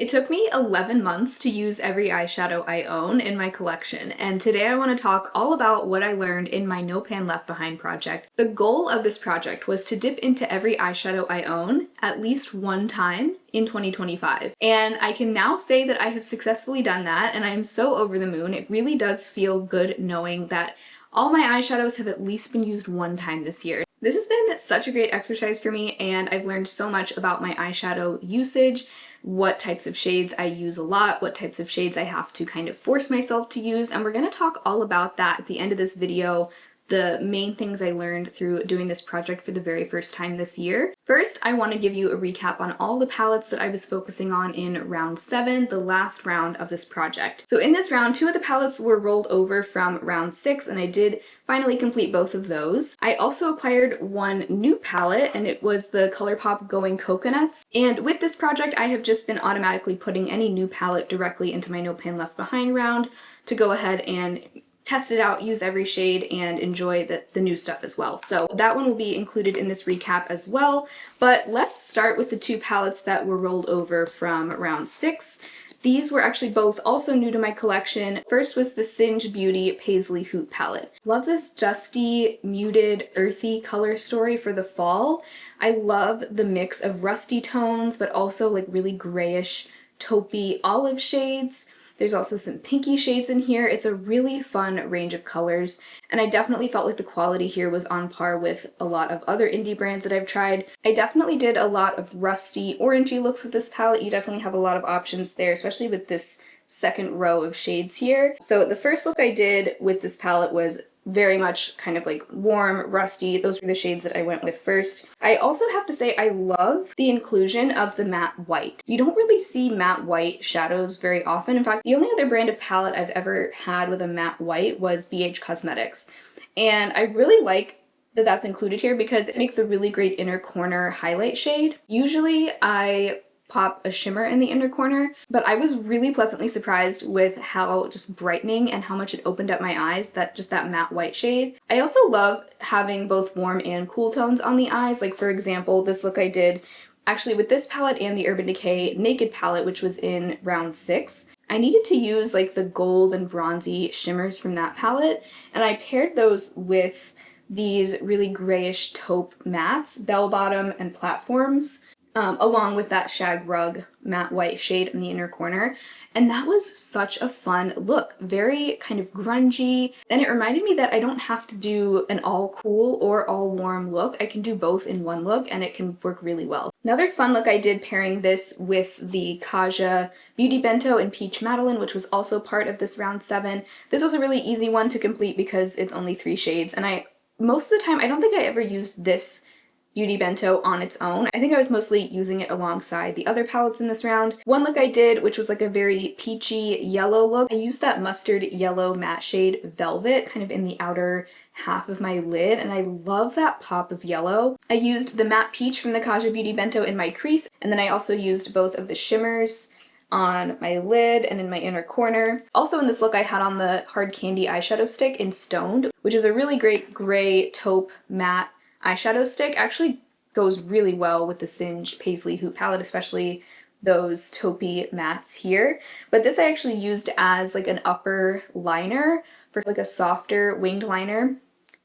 It took me 11 months to use every eyeshadow I own in my collection, and today I want to talk all about what I learned in my No Pan Left Behind project. The goal of this project was to dip into every eyeshadow I own at least one time in 2025. And I can now say that I have successfully done that, and I am so over the moon. It really does feel good knowing that all my eyeshadows have at least been used one time this year. This has been such a great exercise for me, and I've learned so much about my eyeshadow usage, what types of shades I use a lot, what types of shades I have to kind of force myself to use, and we're going to talk all about that at the end of this video, the main things I learned through doing this project for the very first time this year. First, I want to give you a recap on all the palettes that I was focusing on in round 7, the last round of this project. So in this round, 2 of the palettes were rolled over from round 6, and I did finally complete both of those. I also acquired one new palette, and it was the ColourPop Going Coconuts. And with this project, I have just been automatically putting any new palette directly into my No Pan Left Behind round to go ahead and test it out, use every shade, and enjoy the new stuff as well. So that one will be included in this recap as well. But let's start with the 2 palettes that were rolled over from round 6. These were actually both also new to my collection. First was the Singe Beauty Paisley Hoot palette. Love this dusty, muted, earthy color story for the fall. I love the mix of rusty tones, but also like really grayish, taupey olive shades. There's also some pinky shades in here. It's a really fun range of colors, and I definitely felt like the quality here was on par with a lot of other indie brands that I've tried. I definitely did a lot of rusty, orangey looks with this palette. You definitely have a lot of options there, especially with this second row of shades here. So the first look I did with this palette was very much kind of like warm, rusty. Those were the shades that I went with first. I also have to say I love the inclusion of the matte white. You don't really see matte white shadows very often. In fact, the only other brand of palette I've ever had with a matte white was BH Cosmetics. And I really like that that's included here because it makes a really great inner corner highlight shade. Usually I pop a shimmer in the inner corner, but I was really pleasantly surprised with how just brightening and how much it opened up my eyes, that matte white shade. I also love having both warm and cool tones on the eyes. Like for example, this look I did actually with this palette and the Urban Decay Naked palette, which was in round 6. I needed to use like the gold and bronzy shimmers from that palette, and I paired those with these really grayish taupe mattes, Bell Bottom and Platforms, along with that Shag Rug matte white shade in the inner corner. And that was such a fun look, very kind of grungy. And it reminded me that I don't have to do an all cool or all warm look. I can do both in one look and it can work really well. Another fun look I did pairing this with the Kaja Beauty Bento in Peach Madeline, which was also part of this round 7. This was a really easy one to complete because it's only 3 shades. And most of the time, I don't think I ever used this Beauty Bento on its own. I think I was mostly using it alongside the other palettes in this round. One look I did, which was like a very peachy yellow look, I used that mustard yellow matte shade Velvet kind of in the outer half of my lid, and I love that pop of yellow. I used the matte peach from the Kaja Beauty Bento in my crease, and then I also used both of the shimmers on my lid and in my inner corner. Also in this look I had on the Hard Candy eyeshadow stick in Stoned, which is a really great gray taupe matte eyeshadow stick. Actually goes really well with the Singe Paisley Hoot palette, especially those taupey mattes here. But this I actually used as like an upper liner for like a softer winged liner.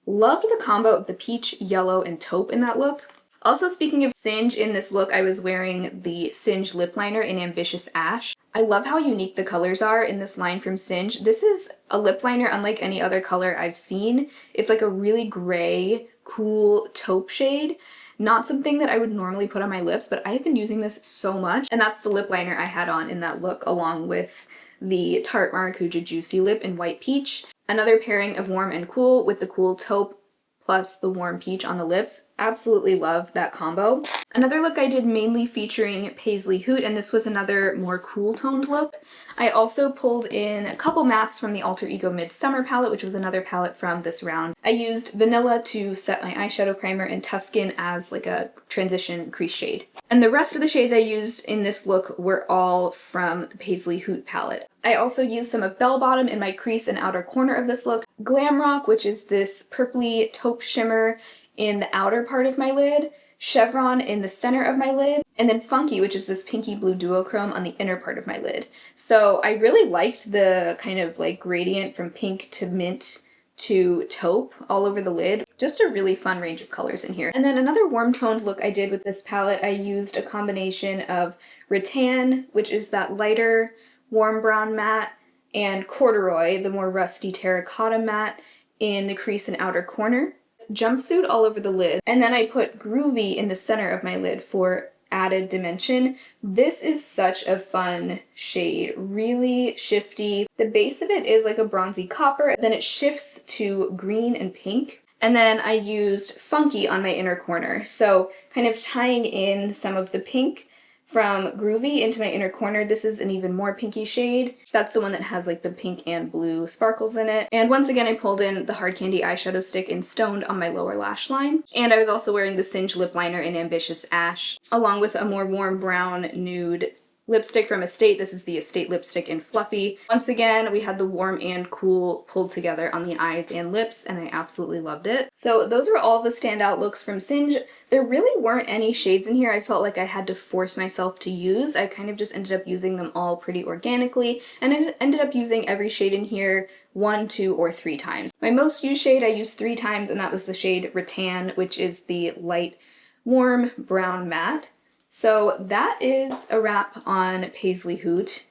Loved the combo of the peach, yellow, and taupe in that look. Also, speaking of Singe, in this look I was wearing the Singe lip liner in Ambitious Ash. I love how unique the colors are in this line from Singe. This is a lip liner unlike any other color I've seen. It's like a really gray, cool taupe shade. Not something that I would normally put on my lips, but I've been using this so much, and that's the lip liner I had on in that look, along with the Tarte Maracuja Juicy Lip in White Peach. Another pairing of warm and cool with the cool taupe plus the warm peach on the lips. Absolutely love that combo. Another look I did mainly featuring Paisley Hoot, and this was another more cool toned look. I also pulled in a couple mattes from the Alter Ego Midsummer palette, which was another palette from this round. I used Vanilla to set my eyeshadow primer and Tuscan as like a transition crease shade. And the rest of the shades I used in this look were all from the Paisley Hoot palette. I also used some of Bell Bottom in my crease and outer corner of this look, Glam Rock, which is this purpley taupe shimmer in the outer part of my lid, Chevron in the center of my lid, and then Funky, which is this pinky blue duochrome on the inner part of my lid. So I really liked the kind of like gradient from pink to mint to taupe all over the lid. Just a really fun range of colors in here. And then another warm toned look I did with this palette, I used a combination of rattan, which is that lighter warm brown matte, and corduroy, the more rusty terracotta matte, in the crease and outer corner. Jumpsuit all over the lid, and then I put Groovy in the center of my lid for added dimension. This is such a fun shade, really shifty. The base of it is like a bronzy copper, then it shifts to green and pink. And then I used Funky on my inner corner, so kind of tying in some of the pink from Groovy into my inner corner. This is an even more pinky shade. That's the one that has like the pink and blue sparkles in it. And once again, I pulled in the Hard Candy eyeshadow stick in Stoned on my lower lash line. And I was also wearing the Singe lip liner in Ambitious Ash, along with a more warm brown nude lipstick from Estate. This is the Estate lipstick in Fluffy. Once again, we had the warm and cool pulled together on the eyes and lips, and I absolutely loved it. So those were all the standout looks from Singe. There really weren't any shades in here I felt like I had to force myself to use. I kind of just ended up using them all pretty organically, and I ended up using every shade in here 1, 2, or 3 times. My most used shade I used 3 times, and that was the shade Rattan, which is the light warm brown matte. So that is a wrap on Paisley Hoot.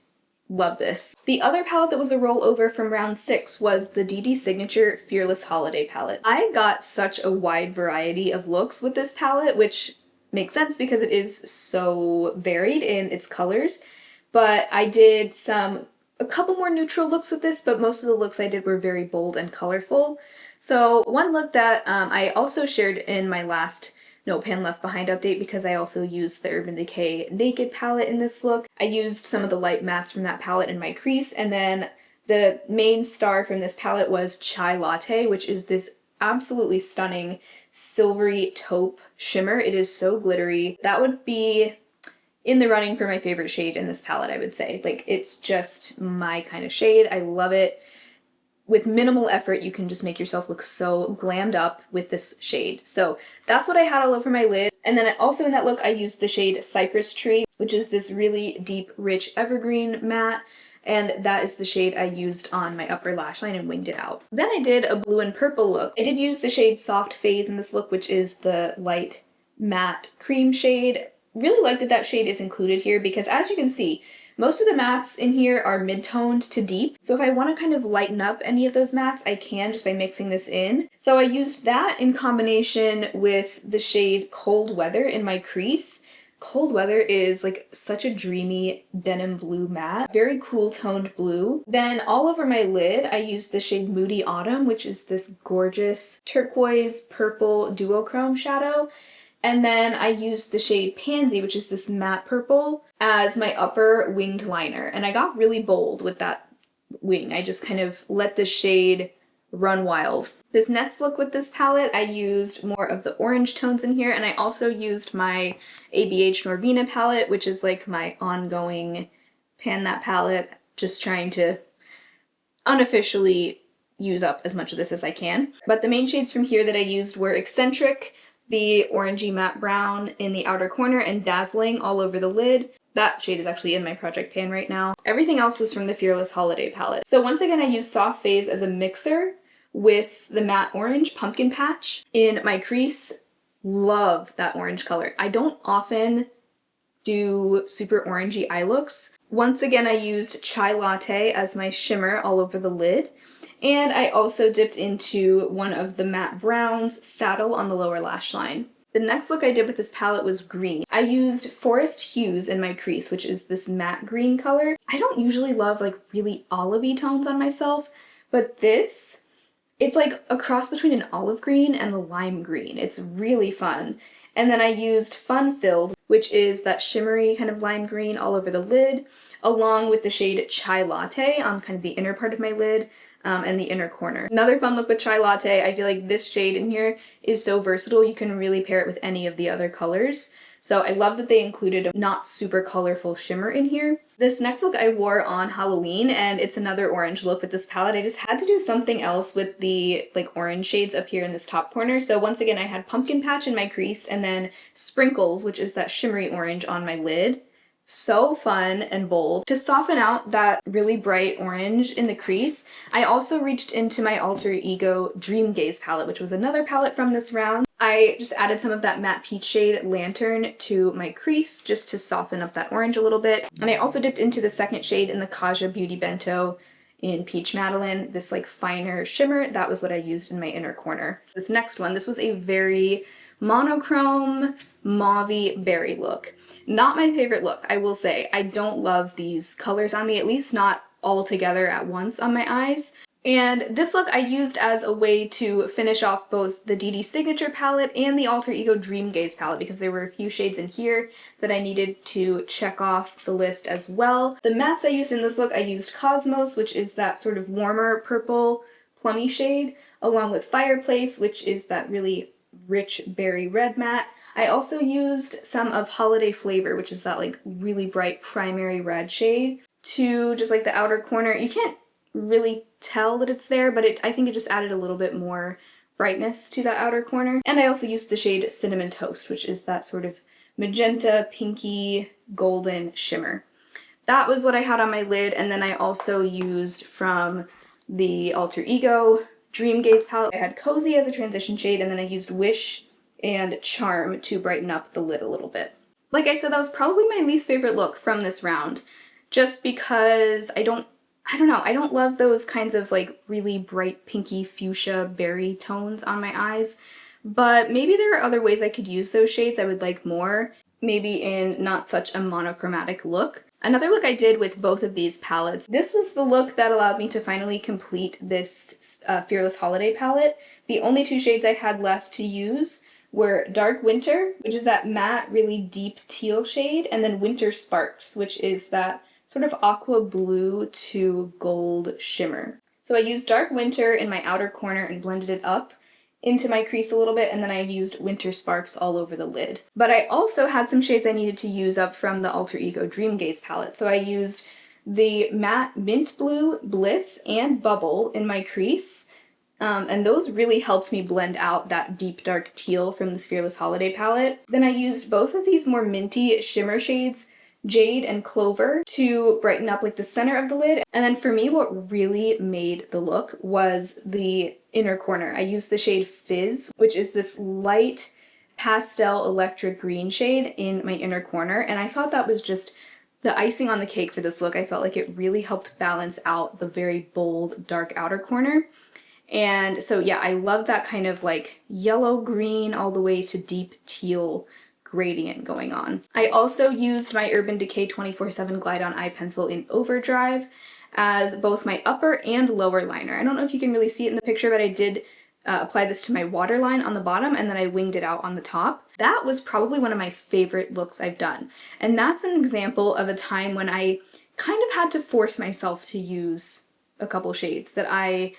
Love this. The other palette that was a rollover from round 6 was the DeDe Signature Fearless Holiday palette. I got such a wide variety of looks with this palette, which makes sense because it is so varied in its colors. But I did a couple more neutral looks with this, but most of the looks I did were very bold and colorful. So one look that I also shared in my last No Pan Left Behind update, because I also used the Urban Decay Naked palette in this look. I used some of the light mattes from that palette in my crease, and then the main star from this palette was Chai Latte, which is this absolutely stunning silvery taupe shimmer. It is so glittery. That would be in the running for my favorite shade in this palette, I would say. Like, it's just my kind of shade. I love it. With minimal effort, you can just make yourself look so glammed up with this shade. So that's what I had all over my lid. And then also in that look, I used the shade Cypress Tree, which is this really deep, rich evergreen matte. And that is the shade I used on my upper lash line and winged it out. Then I did a blue and purple look. I did use the shade Soft Phase in this look, which is the light matte cream shade. Really like that that shade is included here because, as you can see, most of the mattes in here are mid-toned to deep, so if I want to kind of lighten up any of those mattes, I can just by mixing this in. So I used that in combination with the shade Cold Weather in my crease. Cold Weather is like such a dreamy denim blue matte, very cool toned blue. Then all over my lid, I used the shade Moody Autumn, which is this gorgeous turquoise purple duochrome shadow. And then I used the shade Pansy, which is this matte purple, as my upper winged liner. And I got really bold with that wing. I just kind of let the shade run wild. This next look with this palette, I used more of the orange tones in here, and I also used my ABH Norvina palette, which is like my ongoing Pan That palette, just trying to unofficially use up as much of this as I can. But the main shades from here that I used were Eccentric, the orangey matte brown in the outer corner, and Dazzling all over the lid. That shade is actually in my project pan right now. Everything else was from the Fearless Holiday palette. So once again, I used Soft Phase as a mixer with the matte orange Pumpkin Patch in my crease. Love that orange color. I don't often do super orangey eye looks. Once again, I used Chai Latte as my shimmer all over the lid. And I also dipped into one of the matte browns, Saddle, on the lower lash line. The next look I did with this palette was green. I used Forest Hues in my crease, which is this matte green color. I don't usually love like really olivey tones on myself, but this, it's like a cross between an olive green and a lime green. It's really fun. And then I used Fun Filled, which is that shimmery kind of lime green all over the lid, along with the shade Chai Latte on kind of the inner part of my lid and the inner corner. Another fun look with Chai Latte, I feel like this shade in here is so versatile. You can really pair it with any of the other colors. So I love that they included a not super colorful shimmer in here. This next look I wore on Halloween, and it's another orange look with this palette. I just had to do something else with the like orange shades up here in this top corner. So once again, I had Pumpkin Patch in my crease and then Sprinkles, which is that shimmery orange, on my lid. So fun and bold. To soften out that really bright orange in the crease, I also reached into my Alter Ego Dreamgaze palette, which was another palette from this round. I just added some of that matte peach shade Lantern to my crease just to soften up that orange a little bit. And I also dipped into the second shade in the Kaja Beauty Bento in Peach Madeline, this like finer shimmer. That was what I used in my inner corner. This next one, this was a very monochrome mauvey berry look. Not my favorite look, I will say. I don't love these colors on me, at least not all together at once on my eyes. And this look I used as a way to finish off both the DeDe Signature palette and the Alter Ego Dreamgaze palette, because there were a few shades in here that I needed to check off the list as well. The mattes I used in this look, I used Cosmos, which is that sort of warmer purple plummy shade, along with Fireplace, which is that really rich berry red matte. I also used some of Holiday Flavor, which is that like really bright primary red shade, to just like the outer corner. You can't really tell that it's there, but I think it just added a little bit more brightness to that outer corner. And I also used the shade Cinnamon Toast, which is that sort of magenta, pinky, golden shimmer. That was what I had on my lid, and then I also used from the Alter Ego Dreamgaze palette. I had Cozy as a transition shade, and then I used Wish and Charm to brighten up the lid a little bit. Like I said, that was probably my least favorite look from this round, just because I don't know, I don't love those kinds of like really bright pinky fuchsia berry tones on my eyes, but maybe there are other ways I could use those shades I would like more, maybe in not such a monochromatic look. Another look I did with both of these palettes, this was the look that allowed me to finally complete this Fearless Holiday palette. The only two shades I had left to use were Dark Winter, which is that matte, really deep teal shade, and then Winter Sparks, which is that sort of aqua blue to gold shimmer. So I used Dark Winter in my outer corner and blended it up into my crease a little bit, and then I used Winter Sparks all over the lid. But I also had some shades I needed to use up from the Alter Ego Dreamgaze palette. So I used the matte Mint Blue, Bliss, and Bubble in my crease, and those really helped me blend out that deep dark teal from the Fearless Holiday palette. Then I used both of these more minty shimmer shades, Jade and Clover, to brighten up like the center of the lid. And then for me, what really made the look was the inner corner. I used the shade Fizz, which is this light pastel electric green shade in my inner corner, and I thought that was just the icing on the cake for this look. I felt like it really helped balance out the very bold dark outer corner. And so yeah, I love that kind of like yellow green all the way to deep teal gradient going on. I also used my Urban Decay 24/7 Glide On Eye Pencil in Overdrive as both my upper and lower liner. I don't know if you can really see it in the picture, but I did apply this to my waterline on the bottom, and then I winged it out on the top. That was probably one of my favorite looks I've done. And that's an example of a time when I kind of had to force myself to use a couple shades that I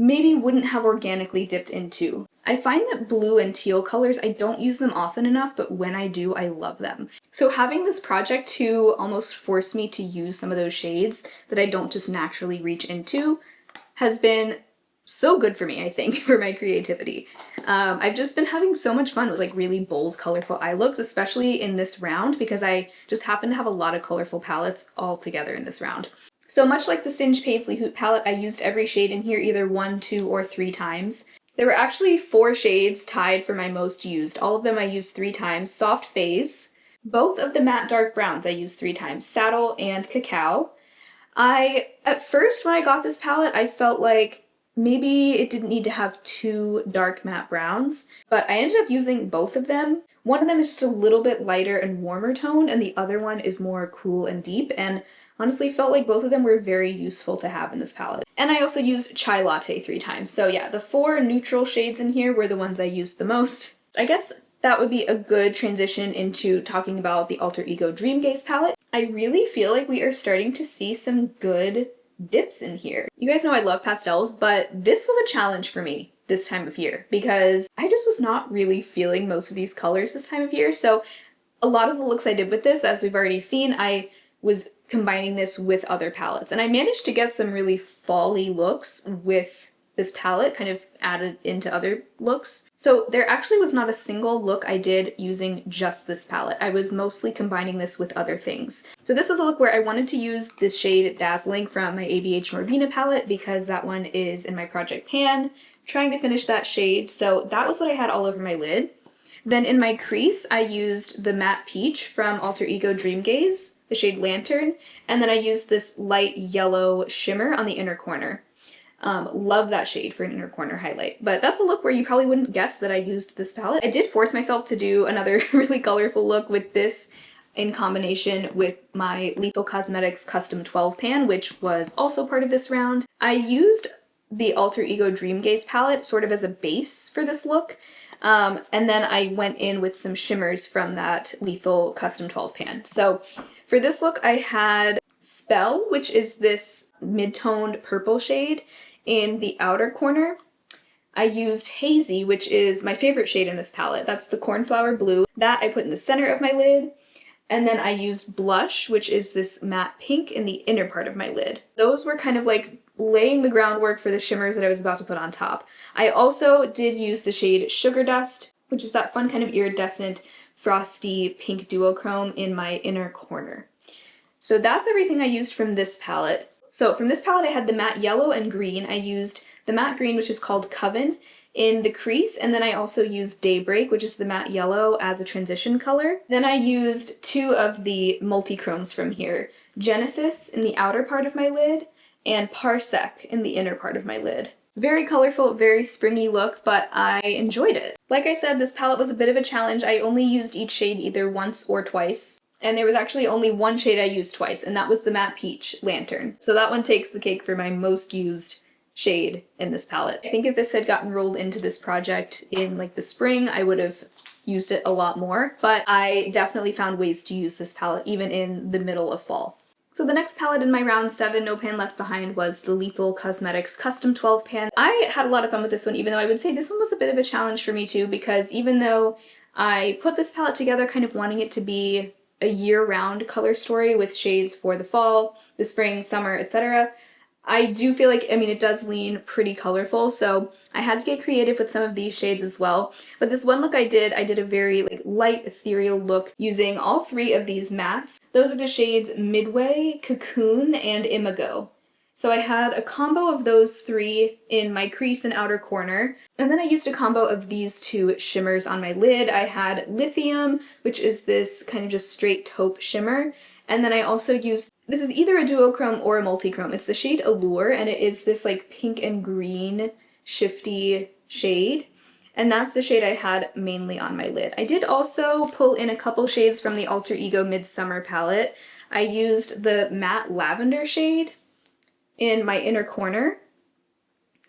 maybe wouldn't have organically dipped into. I find that blue and teal colors, I don't use them often enough, but when I do, I love them. So having this project to almost force me to use some of those shades that I don't just naturally reach into has been so good for me, I think, for my creativity. I've just been having so much fun with like really bold, colorful eye looks, especially in this round, because I just happen to have a lot of colorful palettes all together in this round. So much like the Singe Paisley Hoot palette, I used every shade in here either 1, 2, or 3 times. There were actually 4 shades tied for my most used. All of them I used 3 times. Soft Phase. Both of the matte dark browns I used 3 times. Saddle and Cacao. At first when I got this palette, I felt like maybe it didn't need to have 2 dark matte browns, but I ended up using both of them. One of them is just a little bit lighter and warmer toned, and the other one is more cool and deep, and honestly felt like both of them were very useful to have in this palette. And I also used Chai Latte 3 times. So yeah, the 4 neutral shades in here were the ones I used the most. I guess that would be a good transition into talking about the Alter Ego Dreamgaze palette. I really feel like we are starting to see some good dips in here. You guys know I love pastels, but this was a challenge for me this time of year because I just was not really feeling most of these colors this time of year. So A lot of the looks I did with this, as we've already seen, I was combining this with other palettes. And I managed to get some really fall-y looks with this palette, kind of added into other looks. So there actually was not a single look I did using just this palette. I was mostly combining this with other things. So this was a look where I wanted to use this shade Dazzling from my ABH Morbina palette because that one is in my project pan. Trying to finish that shade, so that was what I had all over my lid. Then in my crease, I used the Matte Peach from Alter Ego Dreamgaze, the shade Lantern, and then I used this light yellow shimmer on the inner corner. Love that shade for an inner corner highlight. But that's a look where you probably wouldn't guess that I used this palette. I did force myself to do another really colorful look with this in combination with my Lethal Cosmetics Custom 12 pan, which was also part of this round. I used the Alter Ego Dreamgaze palette sort of as a base for this look. And then I went in with some shimmers from that Lethal Custom 12 pan. So for this look, I had Spell, which is this mid-toned purple shade in the outer corner. I used Hazy, which is my favorite shade in this palette. That's the Cornflower Blue. That I put in the center of my lid. And then I used Blush, which is this matte pink in the inner part of my lid. Those were kind of like laying the groundwork for the shimmers that I was about to put on top. I also did use the shade Sugar Dust, which is that fun kind of iridescent, frosty pink duochrome in my inner corner. So that's everything I used from this palette. So from this palette I had the matte yellow and green. I used the matte green, which is called Coven, in the crease, and then I also used Daybreak, which is the matte yellow, as a transition color. Then I used two of the multi-chromes from here, Genesis in the outer part of my lid, and Parsec in the inner part of my lid. Very colorful, very springy look, but I enjoyed it. Like I said, this palette was a bit of a challenge. I only used each shade either once or twice. And there was actually only one shade I used twice, and that was the Matte Peach Lantern. So that one takes the cake for my most used shade in this palette. I think if this had gotten rolled into this project in like the spring, I would have used it a lot more, but I definitely found ways to use this palette even in the middle of fall. So the next palette in my round 7 no pan left behind was the Lethal Cosmetics Custom 12 pan. I had a lot of fun with this one, even though I would say this one was a bit of a challenge for me too, because even though I put this palette together kind of wanting it to be a year-round color story with shades for the fall, the spring, summer, etc., I do feel like, I mean, it does lean pretty colorful, so I had to get creative with some of these shades as well. But this one look I did a very like light ethereal look using all three of these mattes. Those are the shades Midway, Cocoon, and Imago. So I had a combo of those three in my crease and outer corner, and then I used a combo of these two shimmers on my lid. I had Lithium, which is this kind of just straight taupe shimmer, and then I also used, this is either a duochrome or a multichrome. It's the shade Allure, and it is this like pink and green shifty shade, and that's the shade I had mainly on my lid. I did also pull in a couple shades from the Alter Ego Midsummer palette. I used the matte lavender shade in my inner corner,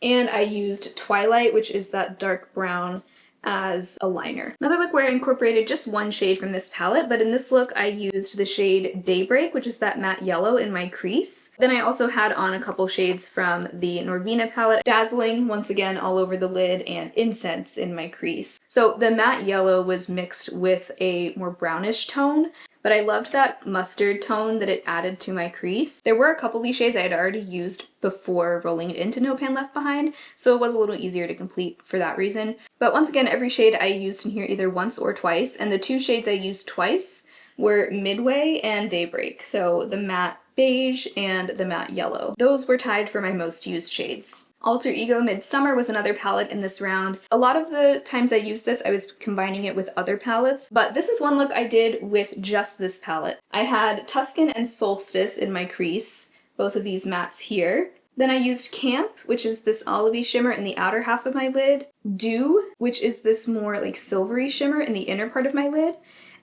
and I used Twilight, which is that dark brown, as a liner. Another look where I incorporated just one shade from this palette, but in this look I used the shade Daybreak, which is that matte yellow in my crease. Then I also had on a couple shades from the Norvina palette, Dazzling, once again all over the lid, and Incense in my crease. So the matte yellow was mixed with a more brownish tone, but I loved that mustard tone that it added to my crease. There were a couple of these shades I had already used before rolling it into No Pan Left Behind, so it was a little easier to complete for that reason. But once again, every shade I used in here either once or twice, and the two shades I used twice were Midway and Daybreak, so the matte beige and the matte yellow. Those were tied for my most used shades. Alter Ego Midsummer was another palette in this round. A lot of the times I used this, I was combining it with other palettes, but this is one look I did with just this palette. I had Tuscan and Solstice in my crease, both of these mattes here. Then I used Camp, which is this olivey shimmer in the outer half of my lid, Dew, which is this more like silvery shimmer in the inner part of my lid,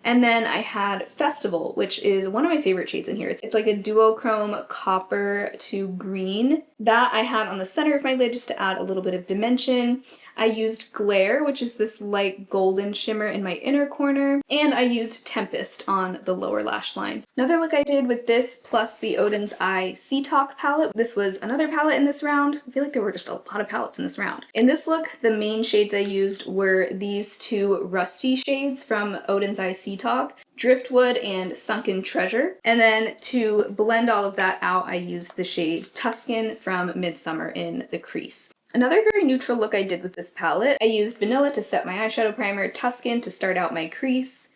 and then I had Festival, which is one of my favorite shades in here. It's like a duochrome copper to green. That I had on the center of my lid just to add a little bit of dimension. I used Glare, which is this light golden shimmer in my inner corner, and I used Tempest on the lower lash line. Another look I did with this plus the Oden's Eye SeaTalk palette. This was another palette in this round. I feel like there were just a lot of palettes in this round. In this look, the main shades I used were these two Rusty shades from Oden's Eye SeaTalk. Driftwood and Sunken Treasure. And then to blend all of that out, I used the shade Tuscan from Midsummer in the crease. Another very neutral look I did with this palette, I used Vanilla to set my eyeshadow primer, Tuscan to start out my crease,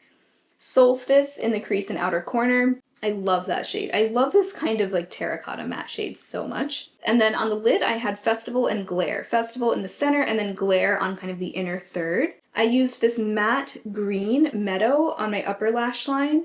Solstice in the crease and outer corner. I love that shade. I love this kind of like terracotta matte shade so much. And then on the lid, I had Festival and Glare. Festival in the center and then Glare on kind of the inner third. I used this matte green Meadow on my upper lash line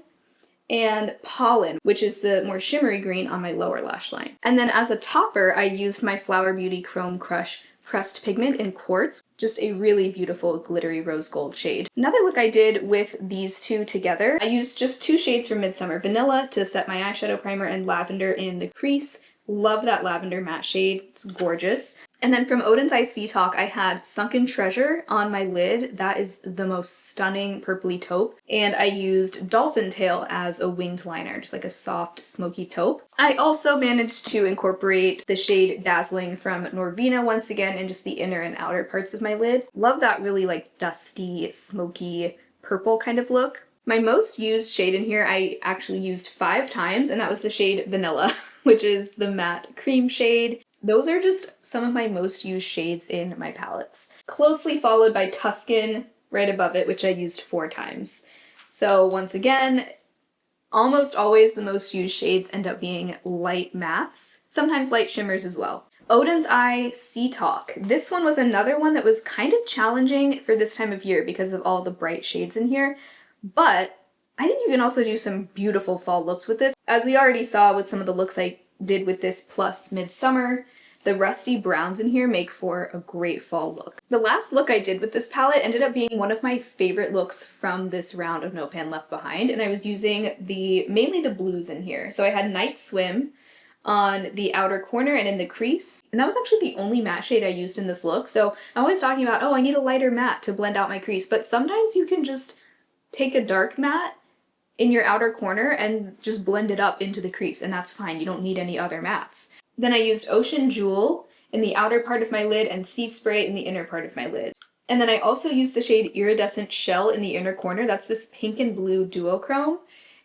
and Pollen, which is the more shimmery green on my lower lash line. And then as a topper, I used my Flower Beauty Chrome Crush pressed pigment in Quartz, just a really beautiful glittery rose gold shade. Another look I did with these two together, I used just two shades from Midsummer, Vanilla to set my eyeshadow primer and Lavender in the crease. Love that lavender matte shade, it's gorgeous. And then from Oden's SeaTalk, I had Sunken Treasure on my lid. That is the most stunning purpley taupe. And I used Dolphin Tail as a winged liner, just like a soft, smoky taupe. I also managed to incorporate the shade Dazzling from Norvina once again in just the inner and outer parts of my lid. Love that really like dusty, smoky, purple kind of look. My most used shade in here I actually used 5 times, and that was the shade Vanilla, which is the matte cream shade. Those are just some of my most used shades in my palettes. Closely followed by Tuscan right above it, which I used 4 times. So once again, almost always the most used shades end up being light mattes, sometimes light shimmers as well. Oden's Eye SeaTalk. This one was another one that was kind of challenging for this time of year because of all the bright shades in here. But I think you can also do some beautiful fall looks with this. As we already saw with some of the looks I did with this plus Midsummer, the rusty browns in here make for a great fall look. The last look I did with this palette ended up being one of my favorite looks from this round of No Pan Left Behind, and I was using mainly the blues in here. So I had Night Swim on the outer corner and in the crease, and that was actually the only matte shade I used in this look. So I'm always talking about, oh, I need a lighter matte to blend out my crease, but sometimes you can just take a dark matte in your outer corner and just blend it up into the crease, and that's fine. You don't need any other mattes. Then I used Ocean Jewel in the outer part of my lid and Sea Spray in the inner part of my lid. And then I also used the shade Iridescent Shell in the inner corner. That's this pink and blue duochrome.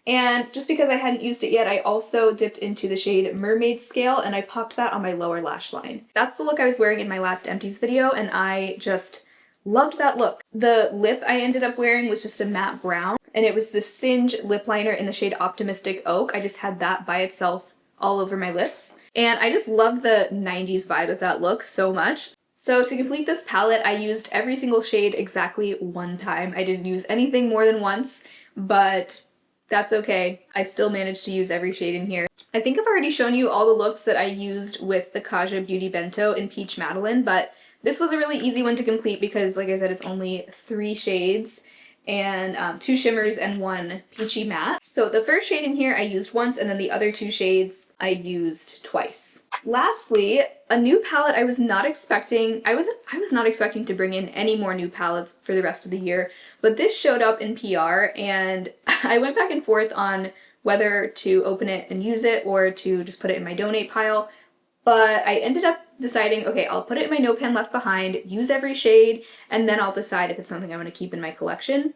And just because I hadn't used it yet, I also dipped into the shade Mermaid Scale and I popped that on my lower lash line. That's the look I was wearing in my last Empties video, and I just loved that look. The lip I ended up wearing was just a matte brown, and it was the Singe lip liner in the shade Optimistic Oak. I just had that by itself all over my lips. And I just love the 90s vibe of that look so much. So to complete this palette, I used every single shade exactly 1 time. I didn't use anything more than once, but that's okay. I still managed to use every shade in here. I think I've already shown you all the looks that I used with the Kaja Beauty Bento in Peach Madeline, but this was a really easy one to complete because, like I said, it's only 3 shades and 2 shimmers and 1 peachy matte. So the first shade in here I used once, and then the other 2 shades I used twice. Lastly, a new palette I was not expecting. I was not expecting to bring in any more new palettes for the rest of the year, but this showed up in PR, and I went back and forth on whether to open it and use it or to just put it in my donate pile. But I ended up deciding, okay, I'll put it in my No Pan Left Behind, use every shade, and then I'll decide if it's something I want to keep in my collection.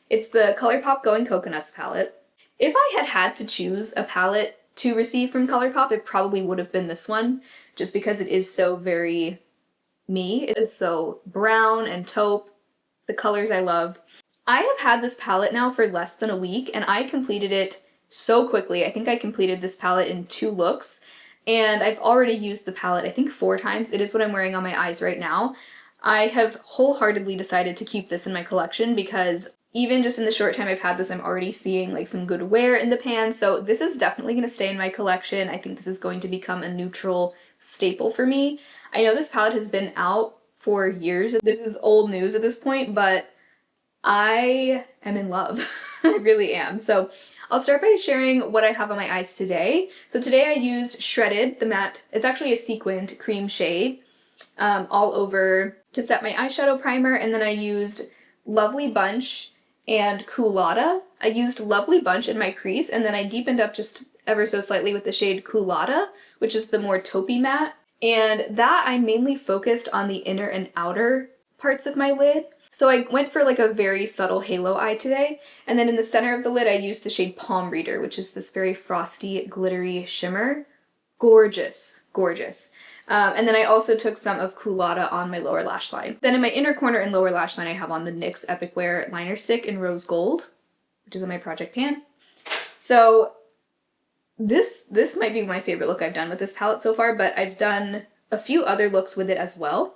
It's the ColourPop Going Coconuts palette. If I had had to choose a palette to receive from ColourPop, it probably would have been this one, just because it is so very me. It's so brown and taupe, the colors I love. I have had this palette now for less than a week, and I completed it so quickly. I think I completed this palette in 2 looks. And I've already used the palette, I think 4 times. It is what I'm wearing on my eyes right now. I have wholeheartedly decided to keep this in my collection because even just in the short time I've had this, I'm already seeing like some good wear in the pan. So this is definitely going to stay in my collection. I think this is going to become a neutral staple for me. I know this palette has been out for years. This is old news at this point, but I am in love. I really am. So I'll start by sharing what I have on my eyes today. So today I used Shredded, the matte, it's actually a sequined cream shade, all over to set my eyeshadow primer, and then I used Lovely Bunch and Culotta. I used Lovely Bunch in my crease, and then I deepened up just ever so slightly with the shade Culotta, which is the more taupey matte, and that I mainly focused on the inner and outer parts of my lid. So I went for like a very subtle halo eye today, and then in the center of the lid I used the shade Palm Reader, which is this very frosty, glittery shimmer. Gorgeous, gorgeous. And then I also took some of Culotta on my lower lash line. Then in my inner corner and lower lash line I have on the NYX Epic Wear liner stick in rose gold, which is in my project pan. So this might be my favorite look I've done with this palette so far, but I've done a few other looks with it as well.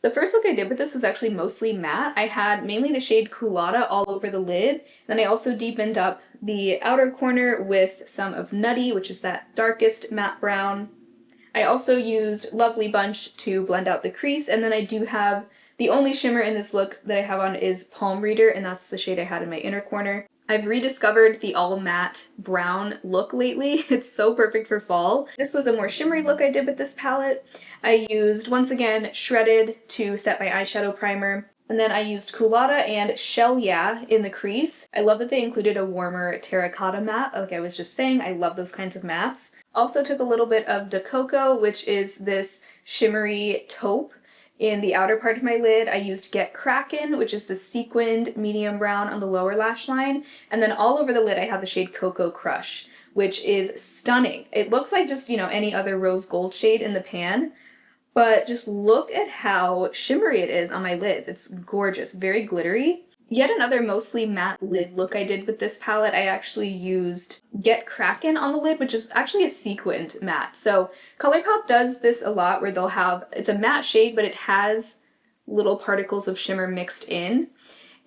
The first look I did with this was actually mostly matte. I had mainly the shade Culotta all over the lid. Then I also deepened up the outer corner with some of Nutty, which is that darkest matte brown. I also used Lovely Bunch to blend out the crease, and then I do have the only shimmer in this look that I have on is Palm Reader, and that's the shade I had in my inner corner. I've rediscovered the all matte brown look lately. It's so perfect for fall. This was a more shimmery look I did with this palette. I used, once again, Shredded to set my eyeshadow primer. And then I used Culotta and Shell Yeah in the crease. I love that they included a warmer terracotta matte. Like I was just saying, I love those kinds of mattes. Also took a little bit of De Coco, which is this shimmery taupe. In the outer part of my lid, I used Get Crackin', which is the sequined medium brown on the lower lash line. And then all over the lid, I have the shade Cocoa Crush, which is stunning. It looks like just, you know, any other rose gold shade in the pan, but just look at how shimmery it is on my lids. It's gorgeous, very glittery. Yet another mostly matte lid look I did with this palette, I actually used Get Crackin' on the lid, which is actually a sequined matte. So ColourPop does this a lot where they'll have, it's a matte shade, but it has little particles of shimmer mixed in.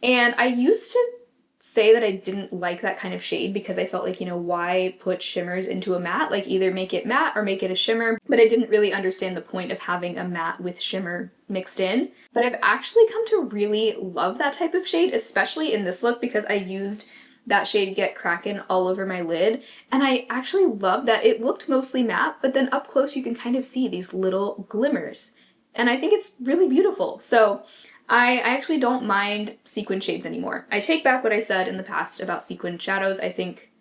And I used to say that I didn't like that kind of shade because I felt like, you know, why put shimmers into a matte? Like either make it matte or make it a shimmer, but I didn't really understand the point of having a matte with shimmer mixed in. But I've actually come to really love that type of shade, especially in this look because I used that shade Get Crackin' all over my lid, and I actually love that it looked mostly matte, but then up close you can kind of see these little glimmers, and I think it's really beautiful. So I actually don't mind sequin shades anymore. I take back what I said in the past about sequin shadows. I think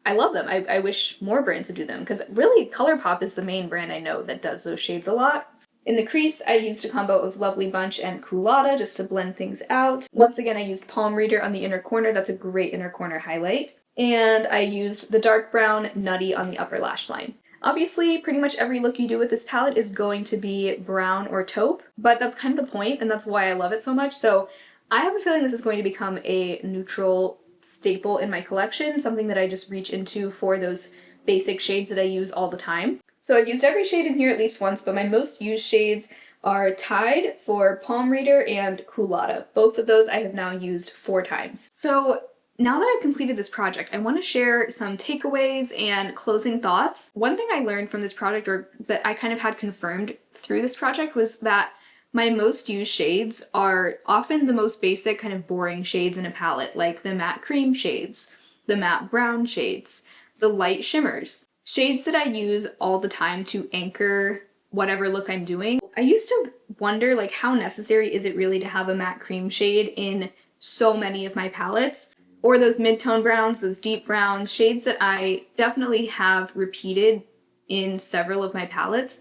I love them. I wish more brands would do them because really ColourPop is the main brand I know that does those shades a lot. In the crease, I used a combo of Lovely Bunch and Culotta just to blend things out. Once again, I used Palm Reader on the inner corner. That's a great inner corner highlight. And I used the dark brown Nutty on the upper lash line. Obviously, pretty much every look you do with this palette is going to be brown or taupe, but that's kind of the point, and that's why I love it so much. So I have a feeling this is going to become a neutral staple in my collection, something that I just reach into for those basic shades that I use all the time. So I've used every shade in here at least once, but my most used shades are Tide for Palm Reader and Culotta. Both of those I have now used 4 times. So now that I've completed this project, I want to share some takeaways and closing thoughts. One thing I learned from this project, or that I kind of had confirmed through this project, was that my most used shades are often the most basic kind of boring shades in a palette, like the matte cream shades, the matte brown shades, the light shimmers. Shades that I use all the time to anchor whatever look I'm doing. I used to wonder, like, how necessary is it really to have a matte cream shade in so many of my palettes? Or those mid-tone browns, those deep browns, shades that I definitely have repeated in several of my palettes.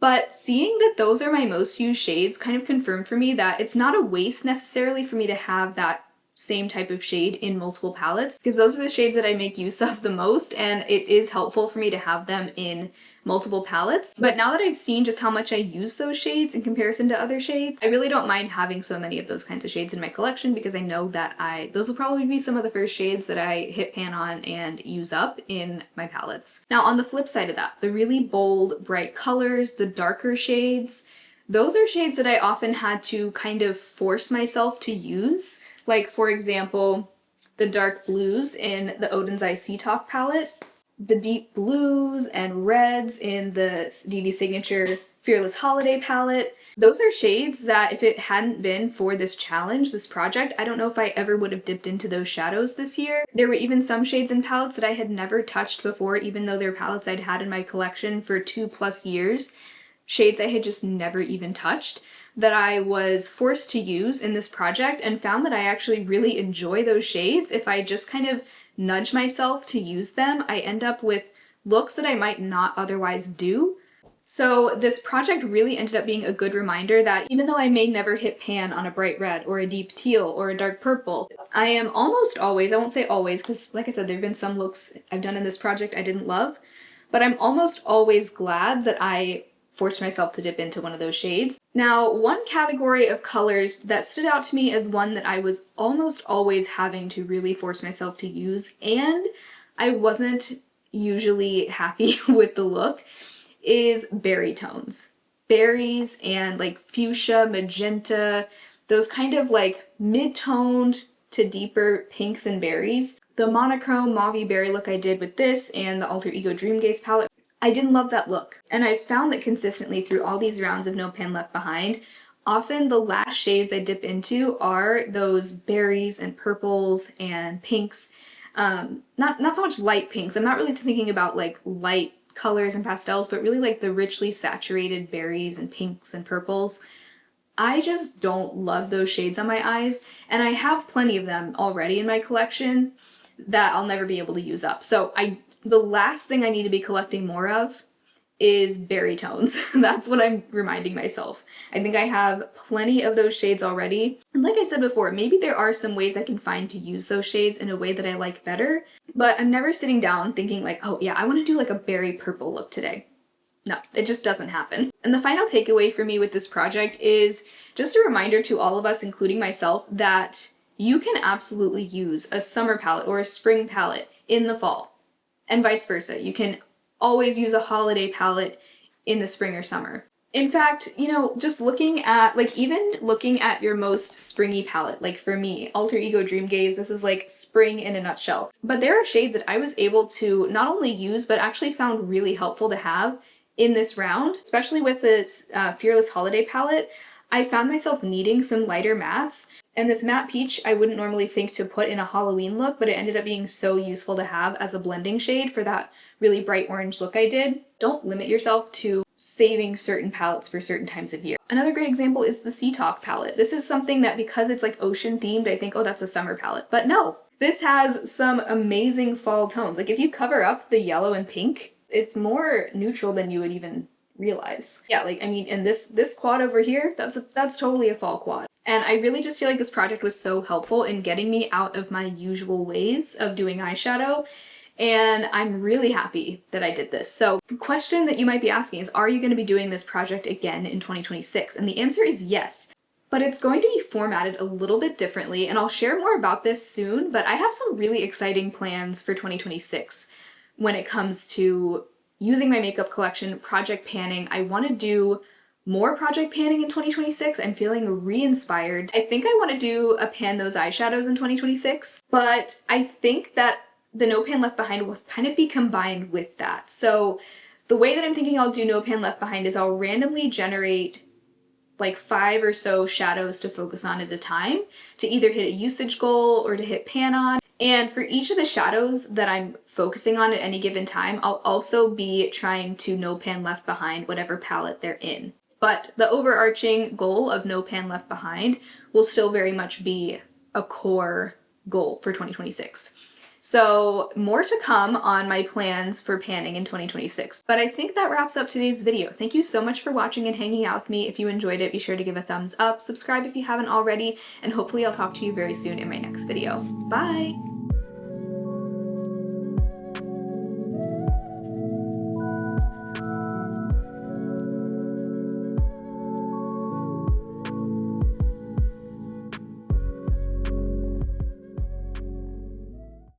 But seeing that those are my most used shades kind of confirmed for me that it's not a waste necessarily for me to have that same type of shade in multiple palettes, because those are the shades that I make use of the most, and it is helpful for me to have them in multiple palettes. But now that I've seen just how much I use those shades in comparison to other shades, I really don't mind having so many of those kinds of shades in my collection because I know that those will probably be some of the first shades that I hit pan on and use up in my palettes. Now on the flip side of that, the really bold, bright colors, the darker shades, those are shades that I often had to kind of force myself to use. Like, for example, the dark blues in the Oden's SeaTalk palette, the deep blues and reds in the DeDe Signature Fearless Holiday palette. Those are shades that if it hadn't been for this challenge, this project, I don't know if I ever would have dipped into those shadows this year. There were even some shades in palettes that I had never touched before, even though they're palettes I'd had in my collection for 2+ years. Shades I had just never even touched, that I was forced to use in this project, and found that I actually really enjoy those shades. If I just kind of nudge myself to use them, I end up with looks that I might not otherwise do. So this project really ended up being a good reminder that even though I may never hit pan on a bright red or a deep teal or a dark purple, I am almost always, I won't say always, because like I said, there have been some looks I've done in this project I didn't love, but I'm almost always glad that I forced myself to dip into one of those shades. Now, one category of colors that stood out to me as one that I was almost always having to really force myself to use, and I wasn't usually happy with the look, is berry tones. Berries and like fuchsia, magenta, those kind of like mid-toned to deeper pinks and berries. The monochrome mauve berry look I did with this and the Alter Ego Dreamgaze palette, I didn't love that look. And I've found that consistently through all these rounds of No Pan Left Behind, often the last shades I dip into are those berries and purples and pinks. Not so much light pinks. I'm not really thinking about like light colors and pastels, but really like the richly saturated berries and pinks and purples. I just don't love those shades on my eyes, and I have plenty of them already in my collection that I'll never be able to use up. So the last thing I need to be collecting more of is berry tones. That's what I'm reminding myself. I think I have plenty of those shades already. And like I said before, maybe there are some ways I can find to use those shades in a way that I like better, but I'm never sitting down thinking like, oh yeah, I want to do like a berry purple look today. No, it just doesn't happen. And the final takeaway for me with this project is just a reminder to all of us, including myself, that you can absolutely use a summer palette or a spring palette in the fall, and vice versa. You can always use a holiday palette in the spring or summer. In fact, you know, just looking at, like even looking at your most springy palette, like for me, Alter Ego Dreamgaze, this is like spring in a nutshell. But there are shades that I was able to not only use, but actually found really helpful to have in this round, especially with this Fearless Holiday palette. I found myself needing some lighter mattes, and this matte peach I wouldn't normally think to put in a Halloween look, but it ended up being so useful to have as a blending shade for that really bright orange look I did. Don't limit yourself to saving certain palettes for certain times of year. Another great example is the SeaTalk palette. This is something that because it's like ocean themed, I think, oh, that's a summer palette. But no, this has some amazing fall tones. Like if you cover up the yellow and pink, it's more neutral than you would even realize. Yeah, like I mean, and this quad over here, that's totally a fall quad. And I really just feel like this project was so helpful in getting me out of my usual ways of doing eyeshadow, and I'm really happy that I did this. So the question that you might be asking is, are you going to be doing this project again in 2026? And the answer is yes. But it's going to be formatted a little bit differently, and I'll share more about this soon, but I have some really exciting plans for 2026 when it comes to using my makeup collection, project panning. I want to do more project panning in 2026. I'm feeling re-inspired. I think I want to do a pan those eyeshadows in 2026, but I think that the No Pan Left Behind will kind of be combined with that. So the way that I'm thinking I'll do No Pan Left Behind is I'll randomly generate like 5 or so shadows to focus on at a time to either hit a usage goal or to hit pan on. And for each of the shadows that I'm focusing on at any given time, I'll also be trying to No Pan Left Behind whatever palette they're in. But the overarching goal of No Pan Left Behind will still very much be a core goal for 2026. So more to come on my plans for panning in 2026. But I think that wraps up today's video. Thank you so much for watching and hanging out with me. If you enjoyed it, be sure to give a thumbs up, subscribe if you haven't already, and hopefully I'll talk to you very soon in my next video. Bye!